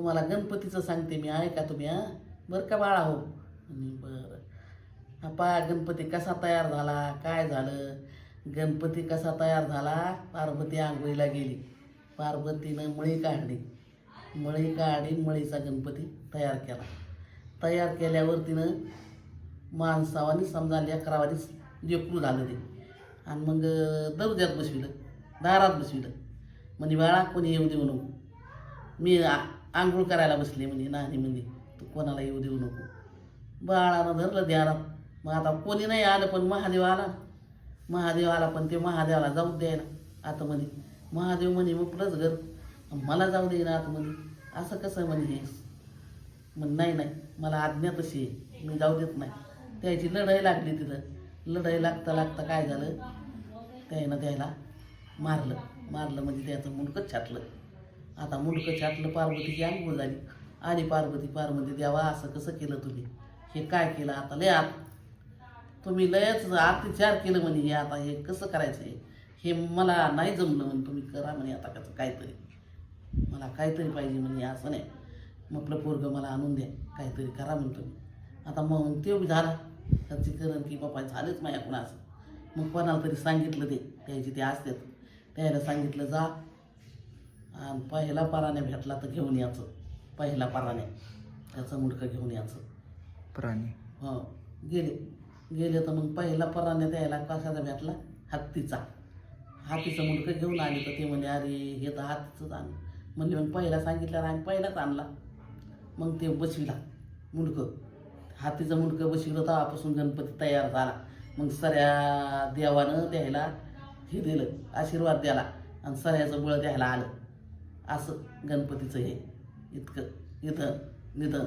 तुम्हाला गणपतीचं सांगते मी, ऐका तुम्ही. बरं का बाळा हो. आणि बरं हा पा गणपती कसा तयार झाला, काय झालं. गणपती कसा तयार झाला. पार्वती आंघोळीला गेली. पार्वतीनं मळी काढली. मळीचा गणपती तयार केला. तयार केल्यावर तिनं माणसावानी समजा लेकरावानीच लेकरू झालं ते. आणि मग दर्जात बसविलं, दारात बसविलं. म्हणजे बाळा कोणी येऊ देऊ नको, मी आंघोळ करायला बसले म्हणे. नाही म्हणे तू कोणाला येऊ देऊ नको. बाळानं धरलं ध्यानात. मग आता कोणी नाही आलं, पण महादेव आला. पण ते महादेवाला जाऊ द्यायला आतमध्ये. महादेव म्हणे मोकळंच घर, मला जाऊ दे ना आतमध्ये. असं कसं म्हणे हे. मग नाही मला आज्ञा तशी आहे, मी जाऊ देत नाही. त्याची लढाई लागली तिथं. लढाई लागता काय झालं, त्याला मारलं म्हणजे त्याचं मुंडकं छाटलं. आता मुंडकं छाटलं, पार्वतीची आंघोळ झाली. आणि पार्वती देवा असं कसं केलं तुम्ही, हे काय केलं. आता लय तुम्ही लयच अत्याचार केलं म्हणे. हे आता हे कसं करायचं, हे मला नाही जमलं म्हणे. तुम्ही करा म्हणे आता कसं काहीतरी, मला काहीतरी पाहिजे म्हणे. असं नाही म्हटलं पोरगं मला आणून द्या, काहीतरी करा म्हणतो मी. आता मग ते झाला त्याची करण की बाबा झालंच माझ्याकडून असं. मग कोणाला तरी सांगितलं, त्याची ते असतात, त्याला सांगितलं जा आणि पहिला पराण्या भेटला तर घेऊन यायचं. पहिला पराण्या त्याचं मुंडकं घेऊन यायचं. प्राणी हो गेले तर मग पहिला पराण्या त्याला कशाचा भेटला, हातीचं मुंडकं घेऊन आले. तर ते म्हणे अरे हे तर हातीचंच आणलं. म्हणजे मग पहिला सांगितल्यावर आम्ही पहिलाच आणला. मग ते बसविला मुंडकं, हातीचं मुंडकं बसविलं. तेव्हापासून गणपती तयार झाला. मग सऱ्या देवानं त्याला हे दिलं, आशीर्वाद द्याला. आणि सऱ्याचं बळ द्यायला आलं. असं गणपतीचं हे इतकं निधन